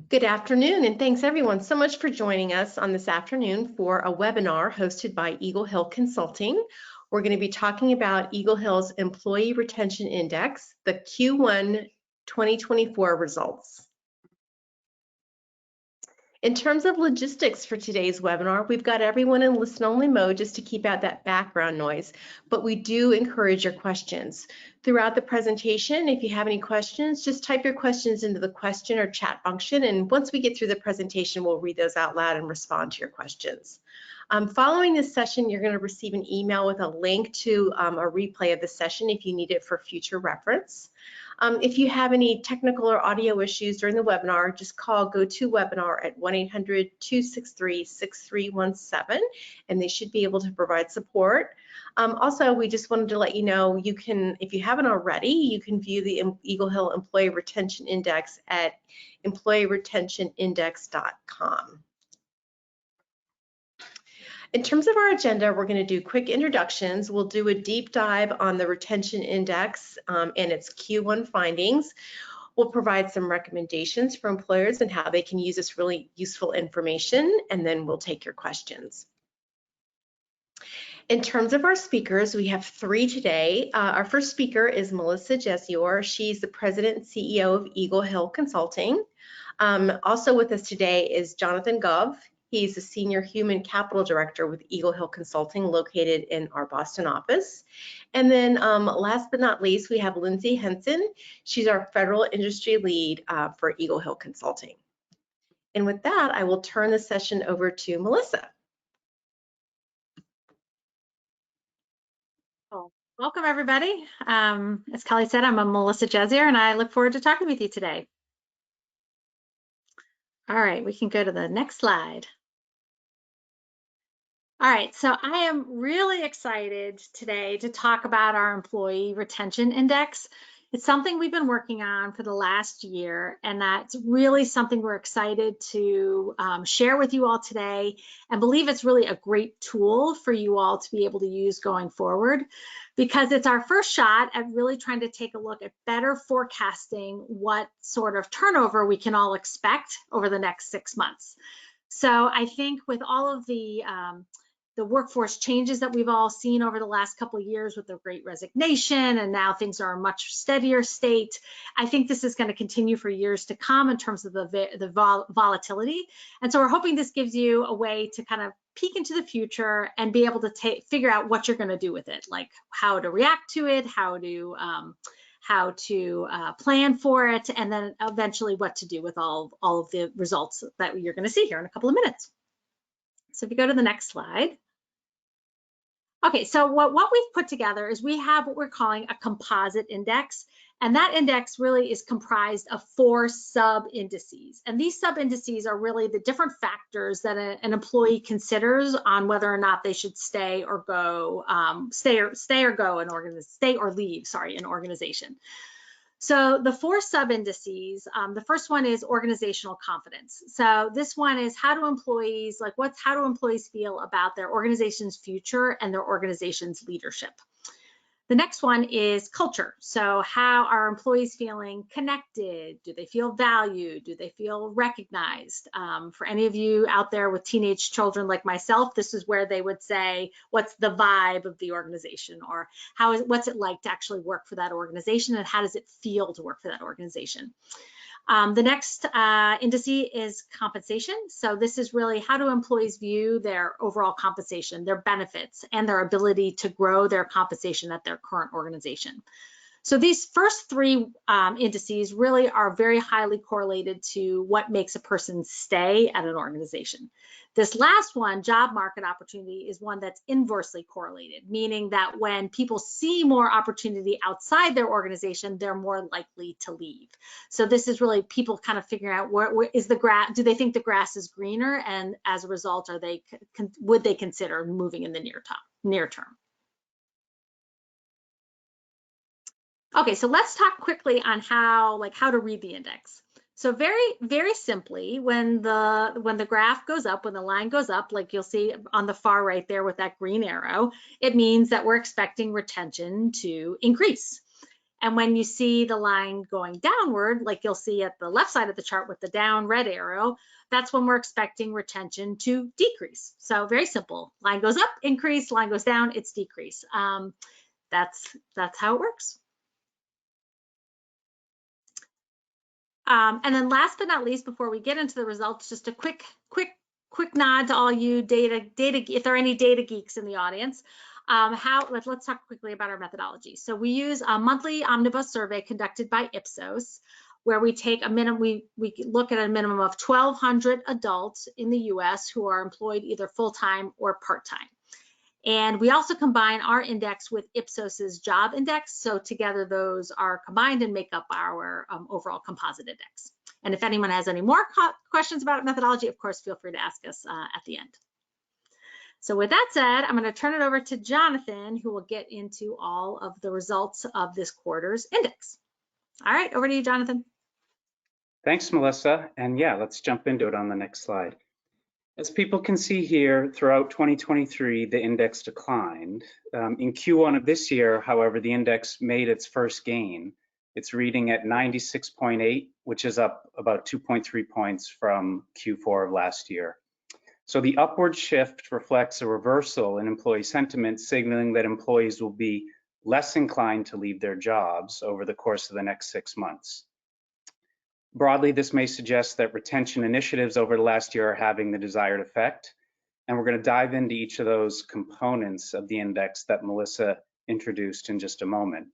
Good afternoon, and thanks everyone so much for joining us on this afternoon for a webinar hosted by Eagle Hill Consulting. We're going to be talking about Eagle Hill's Employee Retention Index, the Q1 2024 results. In terms of logistics for today's webinar, we've got everyone in listen-only mode just to keep out that background noise, but we do encourage your questions. Throughout the presentation, if you have any questions, just type your questions into the question or chat function, and once we get through the presentation, we'll read those out loud and respond to your questions. Following this session, you're going to receive an email with a link to a replay of the session if you need it for future reference. If you have any technical or audio issues during the webinar, just call GoToWebinar at 1-800-263-6317, and they should be able to provide support. Also, we just wanted to let you know you can, if you haven't already, you can view the Eagle Hill Employee Retention Index at employeeretentionindex.com. In terms of our agenda, we're going to do quick introductions. We'll do a deep dive on the retention index and its Q1 findings. We'll provide some recommendations for employers and how they can use this really useful information, and then we'll take your questions. In terms of our speakers, we have three today. Our first speaker is Melissa Jezior. She's the President and CEO of Eagle Hill Consulting. Also with us today is Jonathan Gove. He's the Senior Human Capital Director with Eagle Hill Consulting, located in our Boston office. And then last but not least, we have Lindsay Henson. She's our Federal Industry Lead for Eagle Hill Consulting. And with that, I will turn the session over to Melissa. Welcome, everybody. As Kelly said, I'm Melissa Jezior, and I look forward to talking with you today. All right, we can go to the next slide. All right, so I am really excited today to talk about our Employee Retention Index. It's something we've been working on for the last year, and that's really something we're excited to share with you all today, and believe it's really a great tool for you all to be able to use going forward, because it's our first shot at really trying to take a look at better forecasting what sort of turnover we can all expect over the next 6 months. So I think with all of the workforce changes that we've all seen over the last couple of years with the Great Resignation, and now things are a much steadier state, I think this is going to continue for years to come in terms of the volatility. And so we're hoping this gives you a way to kind of peek into the future and be able to figure out what you're going to do with it, like how to react to it, how to plan for it, and then eventually what to do with all of the results that you're going to see here in a couple of minutes. So if you go to the next slide. Okay, so what we've put together is we have what we're calling a composite index, and that index really is comprised of 4 sub-indices. And these sub-indices are really the different factors that an employee considers on whether or not they should stay or go, stay or leave an organization. So the 4 sub-indices, the first one is organizational confidence. So this one is how do employees feel about their organization's future and their organization's leadership. The next one is culture. So how are employees feeling connected? Do they feel valued? Do they feel recognized? For any of you out there with teenage children like myself, this is where they would say, what's the vibe of the organization? Or what's it like to actually work for that organization? And how does it feel to work for that organization? The next indice is compensation. So this is really how do employees view their overall compensation, their benefits, and their ability to grow their compensation at their current organization. So these first 3 indices really are very highly correlated to what makes a person stay at an organization. This last one, job market opportunity, is one that's inversely correlated, meaning that when people see more opportunity outside their organization, they're more likely to leave. So this is really people kind of figuring out where is the grass, do they think the grass is greener, and as a result, would they consider moving in the near term? Okay, so let's talk quickly on how to read the index. So very simply, when the graph goes up, when the line goes up, like you'll see on the far right there with that green arrow, it means that we're expecting retention to increase. And when you see the line going downward, like you'll see at the left side of the chart with the down red arrow, that's when we're expecting retention to decrease. So very simple. Line goes up, increase, line goes down, it's decrease. That's how it works. And then last but not least, before we get into the results, just a quick nod to all you data, if there are any data geeks in the audience. Let's talk quickly about our methodology. So we use a monthly omnibus survey conducted by Ipsos, where we take we look at a minimum of 1,200 adults in the US who are employed either full-time or part-time. And we also combine our index with Ipsos's job index. So together those are combined and make up our overall composite index. And if anyone has any more questions about methodology, of course, feel free to ask us at the end. So with that said, I'm going to turn it over to Jonathan, who will get into all of the results of this quarter's index. All right, over to you, Jonathan. Thanks, Melissa. And yeah, let's jump into it on the next slide. As people can see here, throughout 2023, the index declined. In Q1 of this year, however, the index made its first gain. It's reading at 96.8, which is up about 2.3 points from Q4 of last year. So the upward shift reflects a reversal in employee sentiment, signaling that employees will be less inclined to leave their jobs over the course of the next 6 months. Broadly, this may suggest that retention initiatives over the last year are having the desired effect, and we're going to dive into each of those components of the index that Melissa introduced in just a moment.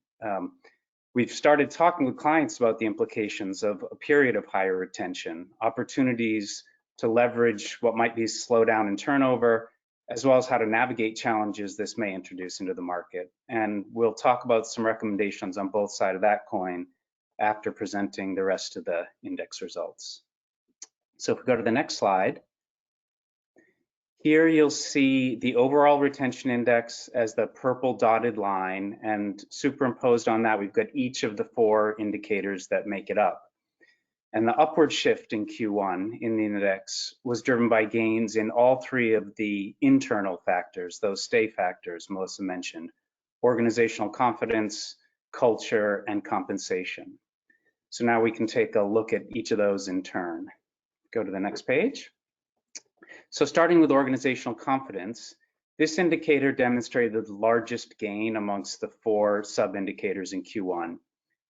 We've started talking with clients about the implications of a period of higher retention, opportunities to leverage what might be a slowdown in turnover, as well as how to navigate challenges this may introduce into the market. And we'll talk about some recommendations on both sides of that coin after presenting the rest of the index results. So if we go to the next slide, here you'll see the overall retention index as the purple dotted line, and superimposed on that, we've got each of the 4 indicators that make it up. And the upward shift in Q1 in the index was driven by gains in all 3 of the internal factors, those stay factors Melissa mentioned: organizational confidence, culture, and compensation. So now we can take a look at each of those in turn. Go to the next page. So starting with organizational confidence, this indicator demonstrated the largest gain amongst the 4 sub-indicators in Q1.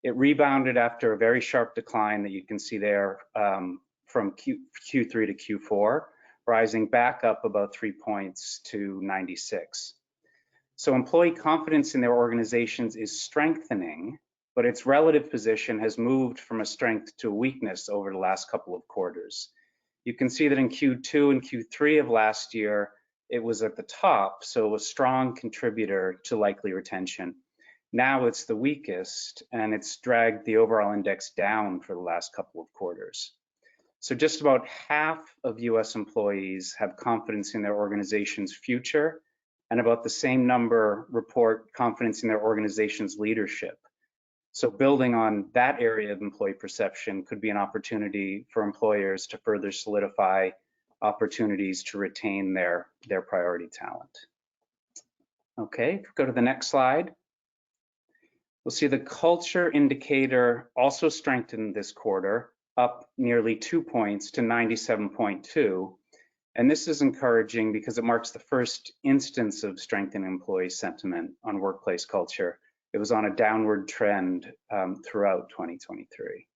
It rebounded after a very sharp decline that you can see there from Q3 to Q4, rising back up about 3 points to 96. So employee confidence in their organizations is strengthening, but its relative position has moved from a strength to a weakness over the last couple of quarters. You can see that in Q2 and Q3 of last year, it was at the top, so a strong contributor to likely retention. Now it's the weakest, and it's dragged the overall index down for the last couple of quarters. So just about half of US employees have confidence in their organization's future, and about the same number report confidence in their organization's leadership. So building on that area of employee perception could be an opportunity for employers to further solidify opportunities to retain their priority talent. Okay, go to the next slide. We'll see the culture indicator also strengthened this quarter, up nearly 2 points to 97.2. And this is encouraging because it marks the first instance of strengthening employee sentiment on workplace culture. It was on a downward trend throughout 2023.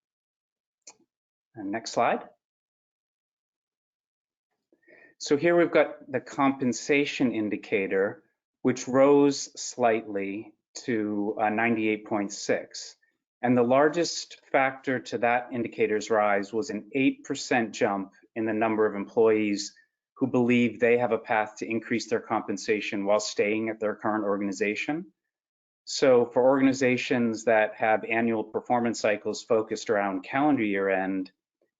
And next slide. So here we've got the compensation indicator, which rose slightly to 98.6. And the largest factor to that indicator's rise was an 8% jump in the number of employees who believe they have a path to increase their compensation while staying at their current organization. So for organizations that have annual performance cycles focused around calendar year end,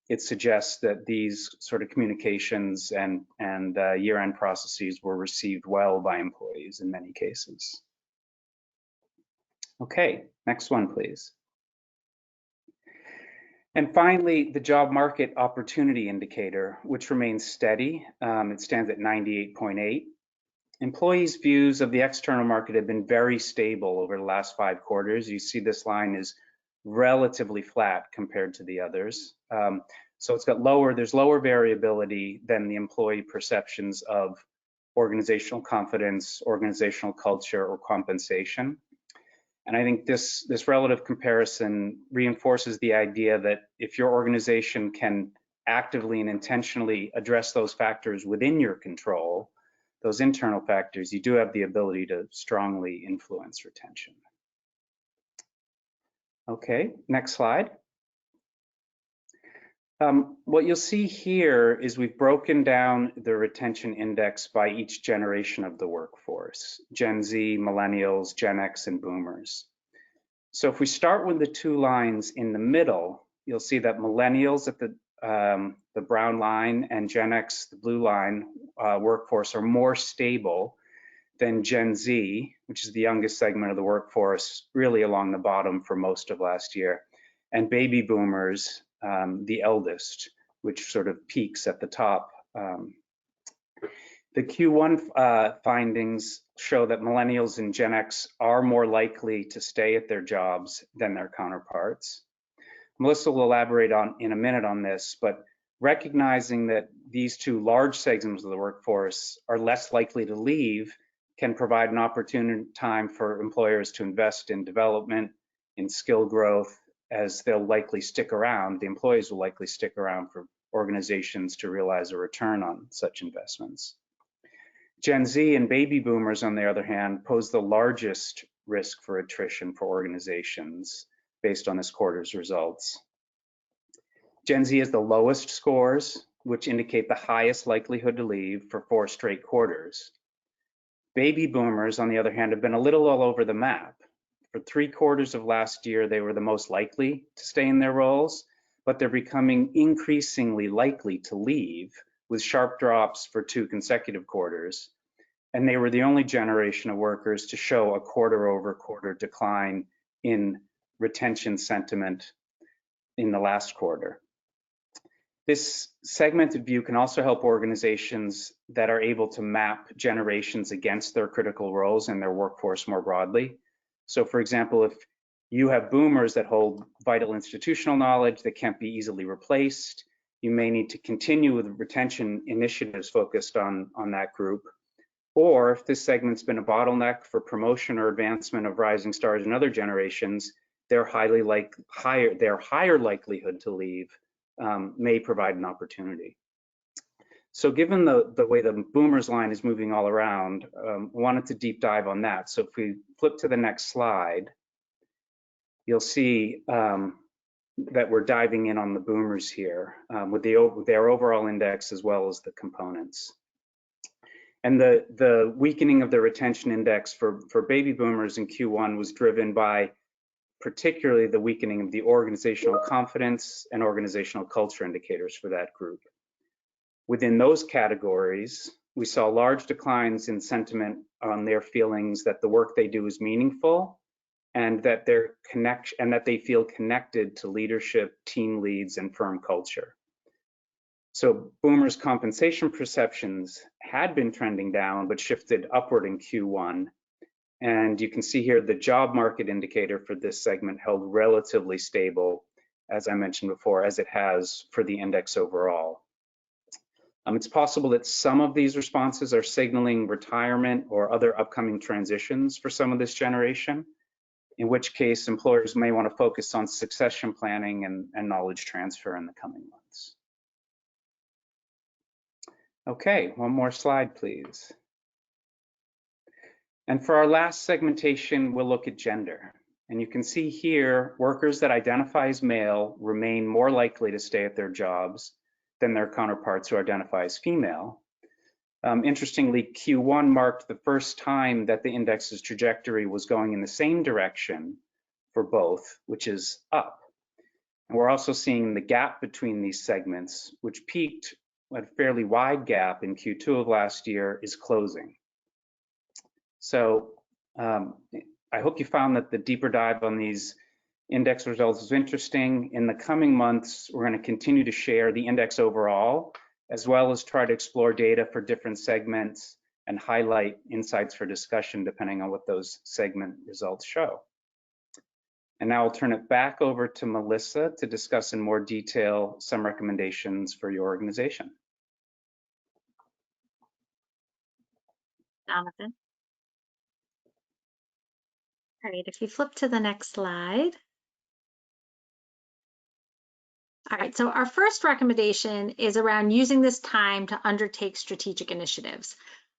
it suggests that these sort of communications and year-end processes were received well by employees in many cases. Okay, next one, please. And finally, the job market opportunity indicator, which remains steady. It stands at 98.8. Employees' views of the external market have been very stable over the last 5 quarters. You see this line is relatively flat compared to the others. So it's got there's lower variability than the employee perceptions of organizational confidence, organizational culture, or compensation. And I think this relative comparison reinforces the idea that if your organization can actively and intentionally address those factors within your control, those internal factors, you do have the ability to strongly influence retention. Okay, next slide. What you'll see here is we've broken down the retention index by each generation of the workforce: Gen Z, Millennials, Gen X, and Boomers. So if we start with the 2 lines in the middle, you'll see that Millennials at the brown line and Gen X, the blue line, workforce are more stable than Gen Z, which is the youngest segment of the workforce, really along the bottom for most of last year, and Baby Boomers, the eldest, which sort of peaks at the top. The Q1 findings show that Millennials and Gen X are more likely to stay at their jobs than their counterparts. Melissa will elaborate in a minute on this, but recognizing that these 2 large segments of the workforce are less likely to leave can provide an opportune time for employers to invest in development, in skill growth, as they'll likely stick around. The employees will likely stick around for organizations to realize a return on such investments. Gen Z and Baby Boomers, on the other hand, pose the largest risk for attrition for organizations based on this quarter's results. Gen Z has the lowest scores, which indicate the highest likelihood to leave for 4 straight quarters. Baby Boomers, on the other hand, have been a little all over the map. For 3 quarters of last year, they were the most likely to stay in their roles, but they're becoming increasingly likely to leave, with sharp drops for 2 consecutive quarters. And they were the only generation of workers to show a quarter-over-quarter decline in retention sentiment in the last quarter. This segmented view can also help organizations that are able to map generations against their critical roles in their workforce more broadly. So for example, if you have Boomers that hold vital institutional knowledge that can't be easily replaced, you may need to continue with retention initiatives focused on that group. Or if this segment's been a bottleneck for promotion or advancement of rising stars in other generations, their higher likelihood to leave may provide an opportunity. So given the way the Boomers line is moving all around, I wanted to deep dive on that. So if we flip to the next slide, you'll see that we're diving in on the Boomers here with their overall index as well as the components. And the weakening of the retention index for Baby Boomers in Q1 was driven by particularly the weakening of the organizational confidence and organizational culture indicators for that group. Within those categories, we saw large declines in sentiment on their feelings that the work they do is meaningful and that they feel connected to leadership, team leads, and firm culture. So Boomers' compensation perceptions had been trending down, but shifted upward in Q1. And you can see here the job market indicator for this segment held relatively stable, as I mentioned before, as it has for the index overall. It's possible that some of these responses are signaling retirement or other upcoming transitions for some of this generation, in which case employers may want to focus on succession planning and knowledge transfer in the coming months. Okay, one more slide, please. And for our last segmentation, we'll look at gender. And you can see here, workers that identify as male remain more likely to stay at their jobs than their counterparts who identify as female. Interestingly, Q1 marked the first time that the index's trajectory was going in the same direction for both, which is up. And we're also seeing the gap between these segments, which peaked at a fairly wide gap in Q2 of last year, is closing. So I hope you found that the deeper dive on these index results is interesting. In the coming months, we're going to continue to share the index overall, as well as try to explore data for different segments and highlight insights for discussion depending on what those segment results show. And now I'll turn it back over to Melissa to discuss in more detail some recommendations for your organization. Jonathan. All right, if you flip to the next slide. All right, so our first recommendation is around using this time to undertake strategic initiatives.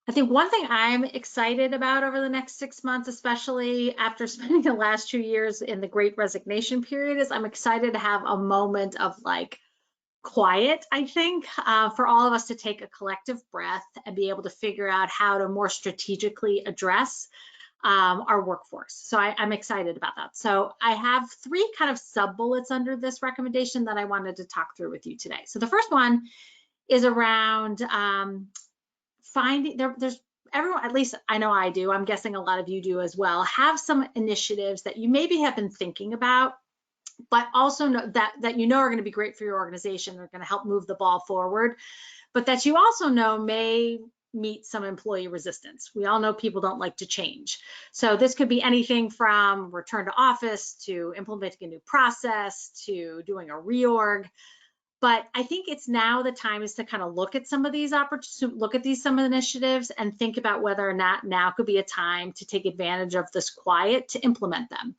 I think one thing I'm excited about over the next 6 months, especially after spending the last 2 years in the Great Resignation period, is I'm excited to have a moment of like quiet, I think, for all of us to take a collective breath and be able to figure out how to more strategically address our workforce. So I'm excited about that. So I have 3 kind of sub-bullets under this recommendation that I wanted to talk through with you today. So the first one is around finding, there's everyone, at least I know I do, I'm guessing a lot of you do as well, have some initiatives that you maybe have been thinking about, but also know that you know are going to be great for your organization, are going to help move the ball forward, but that you also know may meet some employee resistance. We all know people don't like to change. So this could be anything from return to office to implementing a new process to doing a reorg. But I think it's now the time is to kind of look at some of these some initiatives and think about whether or not now could be a time to take advantage of this quiet to implement them.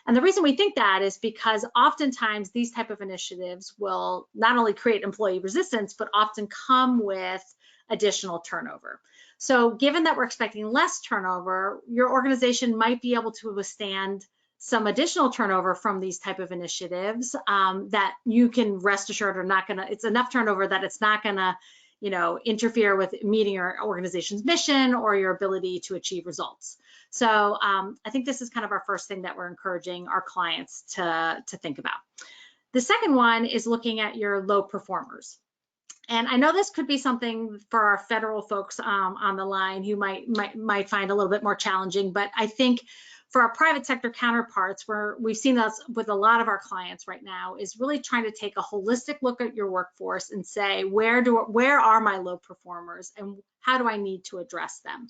And the reason we think that is because oftentimes these type of initiatives will not only create employee resistance, but often come with additional turnover. So given that we're expecting less turnover, your organization might be able to withstand some additional turnover from these type of initiatives that you can rest assured are not gonna, it's enough turnover that it's not gonna, you know, interfere with meeting your organization's mission or your ability to achieve results. So I think this is kind of our first thing that we're encouraging our clients to think about. The second one is looking at your low performers. And I know this could be something for our federal folks on the line who might find a little bit more challenging, but I think for our private sector counterparts, where we've seen this with a lot of our clients right now, is really trying to take a holistic look at your workforce and say, where are my low performers and how do I need to address them?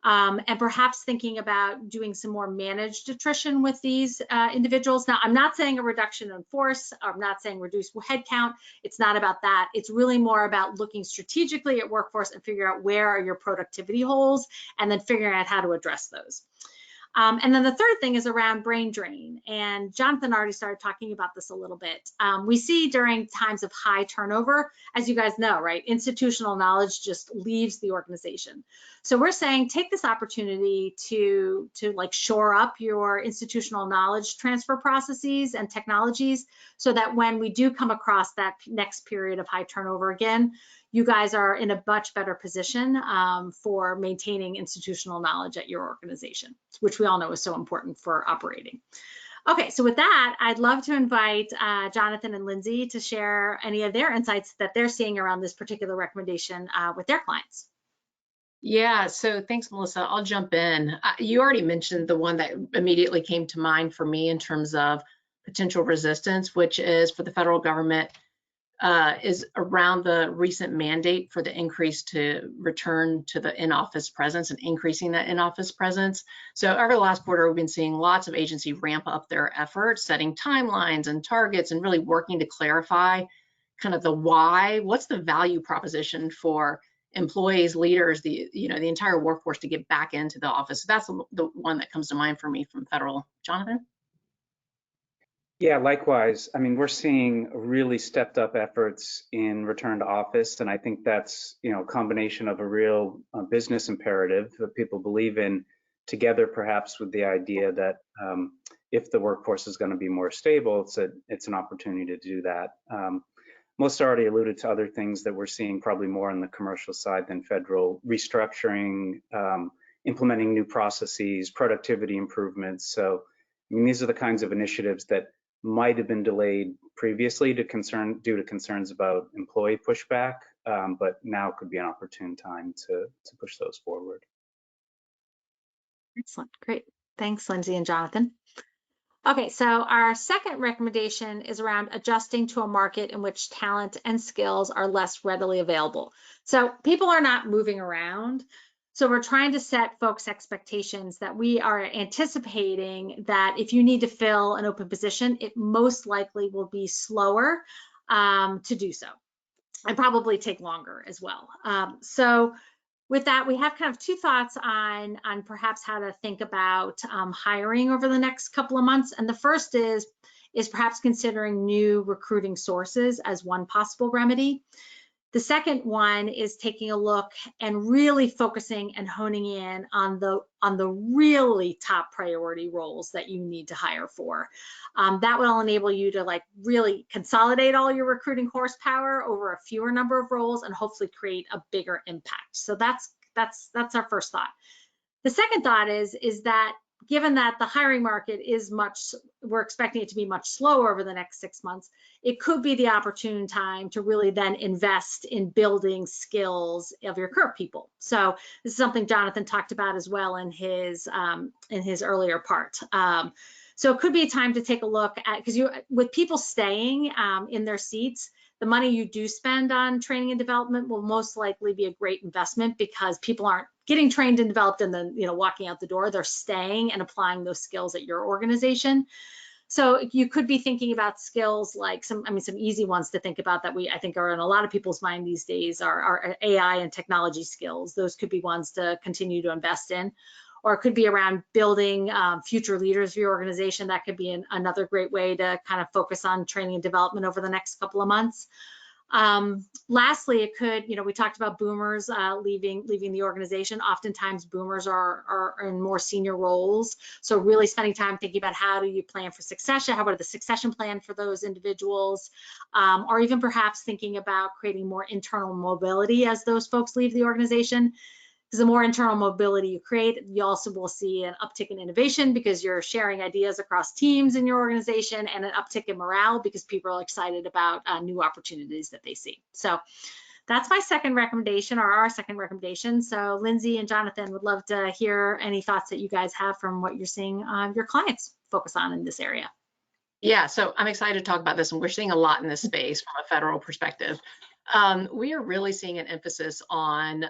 And perhaps thinking about doing some more managed attrition with these individuals. Now, I'm not saying a reduction in force. I'm not saying reduce headcount. It's not about that. It's really more about looking strategically at workforce and figure out where are your productivity holes and then figuring out how to address those. And then the third thing is around brain drain. And Jonathan already started talking about this a little bit. We see during times of high turnover, as you guys know, right, institutional knowledge just leaves the organization. So we're saying take this opportunity to like shore up your institutional knowledge transfer processes and technologies so that when we do come across that next period of high turnover again, you guys are in a much better position for maintaining institutional knowledge at your organization, which we all know is so important for operating. Okay, so with that, I'd love to invite Jonathan and Lindsay to share any of their insights that they're seeing around this particular recommendation with their clients. Yeah, so thanks, Melissa. I'll jump in. You already mentioned the one that immediately came to mind for me in terms of potential resistance, which is for the federal government, is around the recent mandate for the increase to return to the in-office presence and increasing that in-office presence. So over the last quarter, we've been seeing lots of agencies ramp up their efforts, setting timelines and targets and really working to clarify kind of the why, what's the value proposition for employees, leaders, the entire workforce to get back into the office. So that's the one that comes to mind for me from federal. Jonathan? Yeah, likewise. I mean, we're seeing really stepped up efforts in return to office, and I think that's, you know, a combination of a real business imperative that people believe in, together perhaps with the idea that if the workforce is going to be more stable, it's an opportunity to do that. Melissa already alluded to other things that we're seeing probably more on the commercial side than federal: restructuring, implementing new processes, productivity improvements. So, I mean, these are the kinds of initiatives that might have been delayed previously due to concerns about employee pushback, but now could be an opportune time to push those forward. Excellent, great. Thanks, Lindsay and Jonathan. Okay, so our second recommendation is around adjusting to a market in which talent and skills are less readily available. So people are not moving around, So we're trying to set folks' expectations that we are anticipating that if you need to fill an open position, it most likely will be slower to do so, and probably take longer as well. So with that, we have kind of two thoughts on perhaps how to think about hiring over the next couple of months. And the first is perhaps considering new recruiting sources as one possible remedy. The second one is taking a look and really focusing and honing in on the really top priority roles that you need to hire for. That will enable you to like really consolidate all your recruiting horsepower over a fewer number of roles and hopefully create a bigger impact. So that's our first thought. The second thought is that given that the hiring market is we're expecting it to be much slower over the next 6 months, it could be the opportune time to really then invest in building skills of your current people. So this is something Jonathan talked about as well in his earlier part. So it could be a time to take a look at, because with people staying in their seats, the money you do spend on training and development will most likely be a great investment, because people aren't getting trained and developed and then walking out the door. They're staying and applying those skills at your organization. So you could be thinking about skills like some easy ones to think about that I think are in a lot of people's mind these days are AI and technology skills. Those could be ones to continue to invest in. Or it could be around building future leaders of your organization. That could be another great way to kind of focus on training and development over the next couple of months. Lastly, it could, we talked about boomers leaving the organization. Oftentimes boomers are in more senior roles. So really spending time thinking about how do you plan for succession, how about the succession plan for those individuals, or even perhaps thinking about creating more internal mobility as those folks leave the organization. Because the more internal mobility you create, you also will see an uptick in innovation because you're sharing ideas across teams in your organization, and an uptick in morale because people are excited about new opportunities that they see. So that's my second recommendation, or our second recommendation. So Lindsay and Jonathan, would love to hear any thoughts that you guys have from what you're seeing your clients focus on in this area. Yeah, so I'm excited to talk about this, and we're seeing a lot in this space from a federal perspective. We are really seeing an emphasis on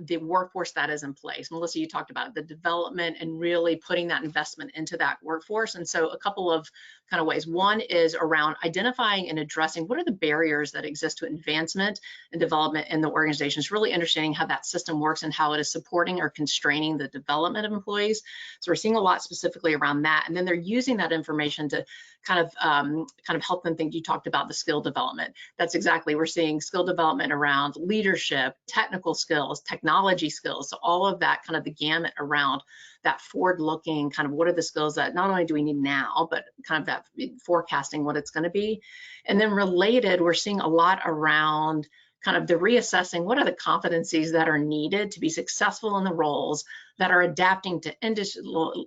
the workforce that is in place. Melissa, you talked about the development and really putting that investment into that workforce. And so a couple of kind of ways. One is around identifying and addressing what are the barriers that exist to advancement and development in the organizations, really understanding how that system works and how it is supporting or constraining the development of employees. So we're seeing a lot specifically around that. And then they're using that information to kind of help them think. You talked about the skill development. That's exactly, we're seeing skill development around leadership, technical skills, technology skills. So all of that, kind of the gamut around that forward-looking, kind of what are the skills that not only do we need now, but kind of that forecasting what it's going to be. And then related, we're seeing a lot around kind of the reassessing what are the competencies that are needed to be successful in the roles that are adapting to industry,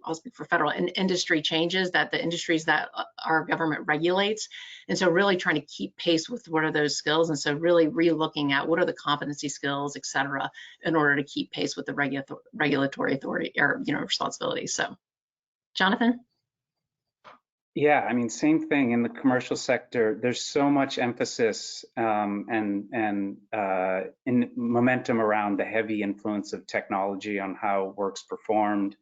I'll speak for federal and industry changes that the industries that our government regulates. And so really trying to keep pace with what are those skills. And so really re-looking at what are the competency skills, et cetera, in order to keep pace with the regulatory authority or, responsibilities. So, Jonathan? Yeah, I mean, same thing in the commercial sector. There's so much emphasis and in momentum around the heavy influence of technology on how work's performed.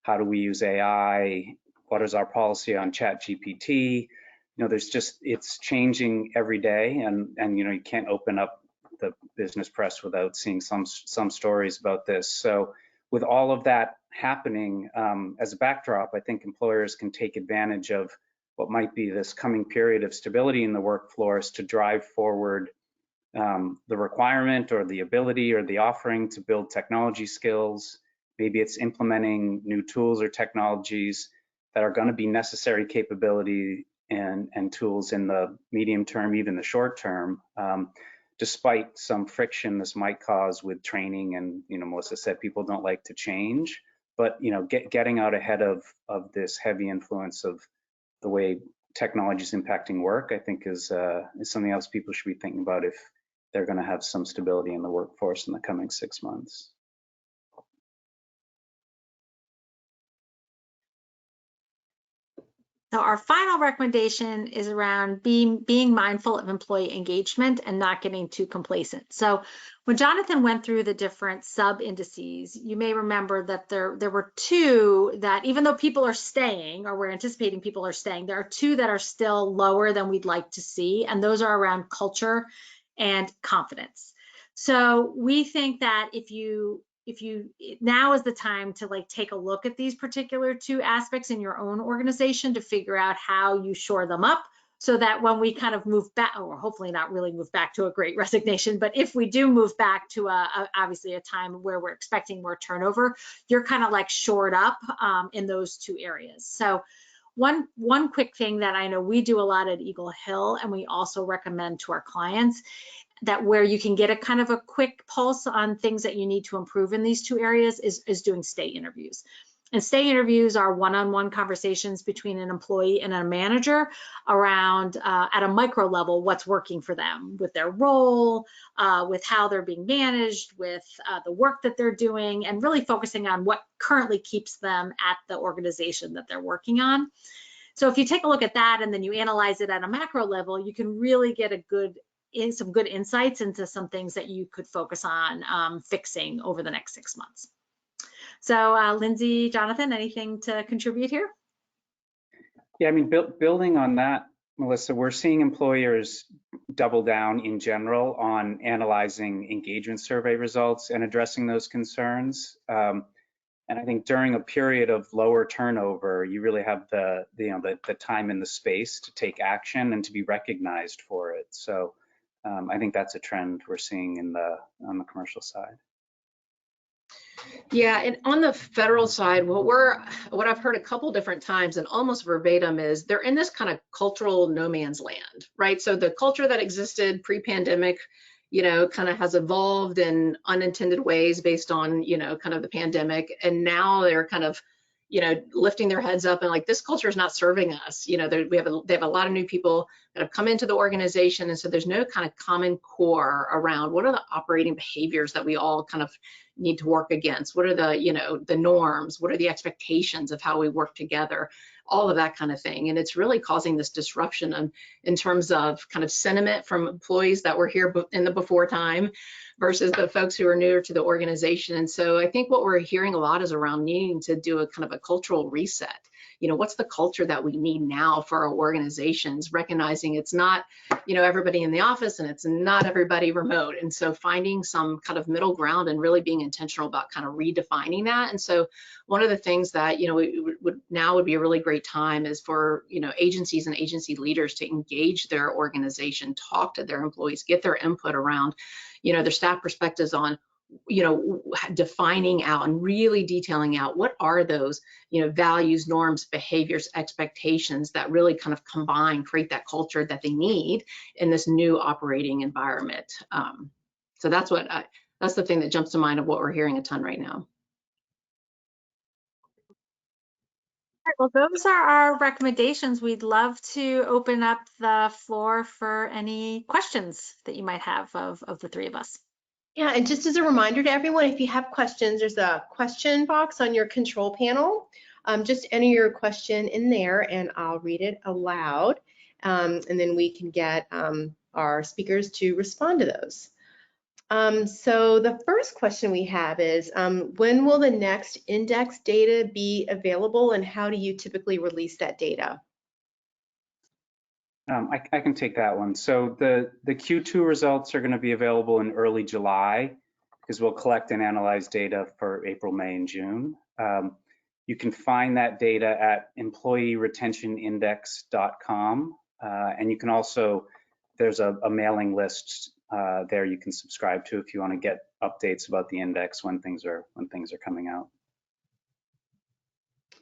How do we use AI? What is our policy on ChatGPT? There's just, it's changing every day, and you can't open up the business press without seeing some stories about this. So with all of that happening as a backdrop, I think employers can take advantage of what might be this coming period of stability in the workforce to drive forward the requirement or the ability or the offering to build technology skills. Maybe it's implementing new tools or technologies that are going to be necessary capability and tools in the medium term, even the short term, despite some friction this might cause with training. And Melissa said people don't like to change, but getting out ahead of this heavy influence of the way technology is impacting work, I think is something else people should be thinking about if they're going to have some stability in the workforce in the coming 6 months. So our final recommendation is around being mindful of employee engagement and not getting too complacent. So when Jonathan went through the different sub indices, you may remember that there were two that, even though people are staying, or we're anticipating people are staying, there are two that are still lower than we'd like to see, and those are around culture and confidence. So we think that if you now is the time to like take a look at these particular two aspects in your own organization to figure out how you shore them up, so that when we kind of move back, or hopefully not really move back to a great resignation, but if we do move back to obviously a time where we're expecting more turnover, you're kind of like shored up in those two areas. So one quick thing that I know we do a lot at Eagle Hill, and we also recommend to our clients, that where you can get a kind of a quick pulse on things that you need to improve in these two areas is doing stay interviews. And stay interviews are one-on-one conversations between an employee and a manager around, at a micro level, what's working for them with their role, with how they're being managed, with the work that they're doing, and really focusing on what currently keeps them at the organization that they're working on. So if you take a look at that and then you analyze it at a macro level, you can really get some good insights into some things that you could focus on fixing over the next 6 months. So Lindsay, Jonathan, anything to contribute here? Yeah, I mean, building on that, Melissa, we're seeing employers double down in general on analyzing engagement survey results and addressing those concerns. And I think during a period of lower turnover, you really have the time and the space to take action and to be recognized for it. So I think that's a trend we're seeing on the commercial side. Yeah, and on the federal side, what I've heard a couple different times and almost verbatim is they're in this kind of cultural no man's land, right? So the culture that existed pre-pandemic, kind of has evolved in unintended ways based on, kind of the pandemic. And now they're kind of, lifting their heads up and like, this culture is not serving us. They have a lot of new people that have come into the organization. And so there's no kind of common core around what are the operating behaviors that we all kind of need to work against? What are the norms? What are the expectations of how we work together? All of that kind of thing. And it's really causing this disruption in terms of kind of sentiment from employees that were here in the before time versus the folks who are newer to the organization. And so I think what we're hearing a lot is around needing to do a kind of a cultural reset. What's the culture that we need now for our organizations, recognizing it's not, everybody in the office and it's not everybody remote. And so finding some kind of middle ground and really being intentional about kind of redefining that. And so one of the things that, would be a really great time is for, agencies and agency leaders to engage their organization, talk to their employees, get their input around, their staff perspectives on, defining out and really detailing out what are those, values, norms, behaviors, expectations that really kind of combine, create that culture that they need in this new operating environment. So that's the thing that jumps to mind of what we're hearing a ton right now. Well, those are our recommendations. We'd love to open up the floor for any questions that you might have of the three of us. Yeah, and just as a reminder to everyone, if you have questions, there's a question box on your control panel. Just enter your question in there and I'll read it aloud. And then we can get our speakers to respond to those. So the first question we have is, when will the next index data be available and how do you typically release that data? I can take that one. So the Q2 results are going to be available in early July because we'll collect and analyze data for April, May, and June. You can find that data at employeeretentionindex.com. And you can also, there's a mailing list there you can subscribe to if you want to get updates about the index when things are coming out.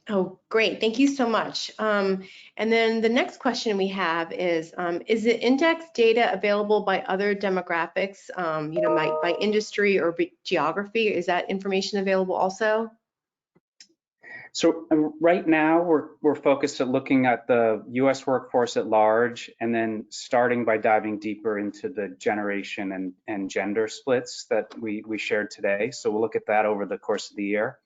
Oh, great. Thank you so much. And then the next question we have is the index data available by other demographics, by industry or geography? Is that information available also? So right now we're focused at looking at the U.S. workforce at large and then starting by diving deeper into the generation and gender splits that we shared today. So we'll look at that over the course of the year.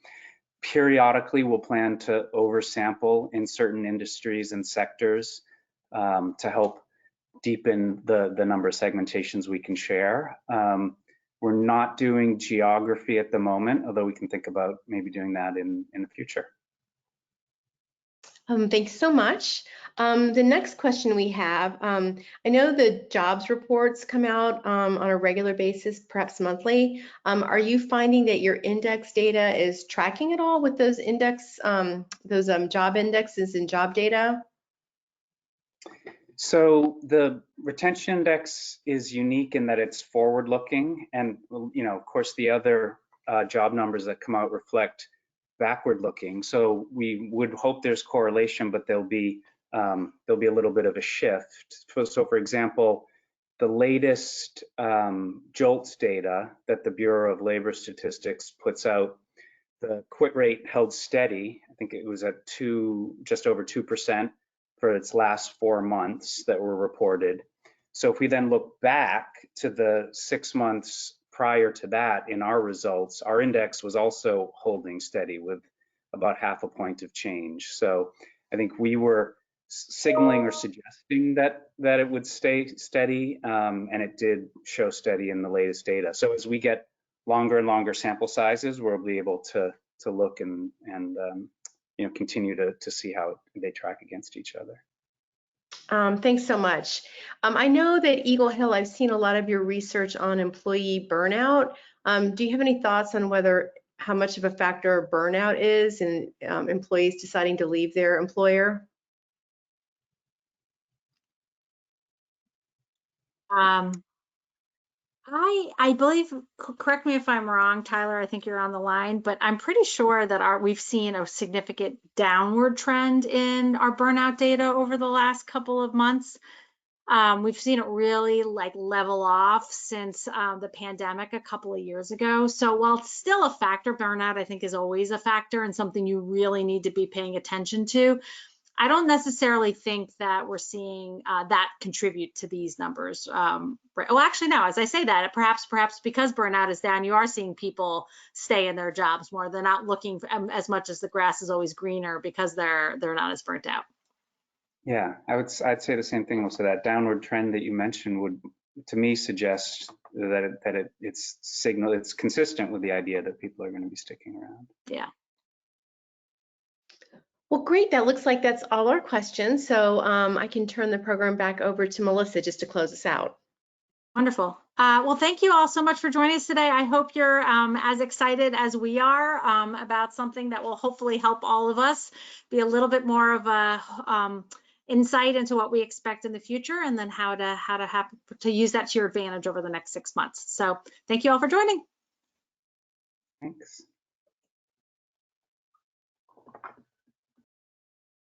Periodically, we'll plan to oversample in certain industries and sectors to help deepen the number of segmentations we can share. We're not doing geography at the moment, although we can think about maybe doing that in the future. Thanks so much. The next question we have, I know the jobs reports come out on a regular basis, perhaps monthly. Are you finding that your index data is tracking at all with those job indexes and job data? So the retention index is unique in that it's forward-looking, and of course, the other job numbers that come out reflect backward-looking. So we would hope there's correlation, but there'll be a little bit of a shift. So for example, the latest JOLTS data that the Bureau of Labor Statistics puts out, the quit rate held steady. I think it was at just over 2% for its last 4 months that were reported. So if we then look back to the 6 months prior to that in our results, our index was also holding steady with about 0.5 point of change. So I think we were signaling or suggesting that it would stay steady, and it did show steady in the latest data. So as we get longer and longer sample sizes, we'll be able to look and continue to see how they track against each other. Thanks so much. I know that Eagle Hill, I've seen a lot of your research on employee burnout. Do you have any thoughts on how much of a factor burnout is in employees deciding to leave their employer? I believe, correct me if I'm wrong, Tyler, I think you're on the line, but I'm pretty sure that we've seen a significant downward trend in our burnout data over the last couple of months. We've seen it really level off since the pandemic a couple of years ago. So while it's still a factor, burnout I think is always a factor and something you really need to be paying attention to. I don't necessarily think that we're seeing that contribute to these numbers. Well, actually, no, as I say that, perhaps because burnout is down, you are seeing people stay in their jobs more. They're not looking as much as the grass is always greener because they're not as burnt out. Yeah, I'd say the same thing. Also, that downward trend that you mentioned would, to me, suggest that it's consistent with the idea that people are going to be sticking around. Yeah. Well, great. That looks like that's all our questions. So I can turn the program back over to Melissa just to close us out. Wonderful. Well, thank you all so much for joining us today. I hope you're as excited as we are about something that will hopefully help all of us be a little bit more of a insight into what we expect in the future, and then how to use that to your advantage over the next 6 months. So thank you all for joining. Thanks.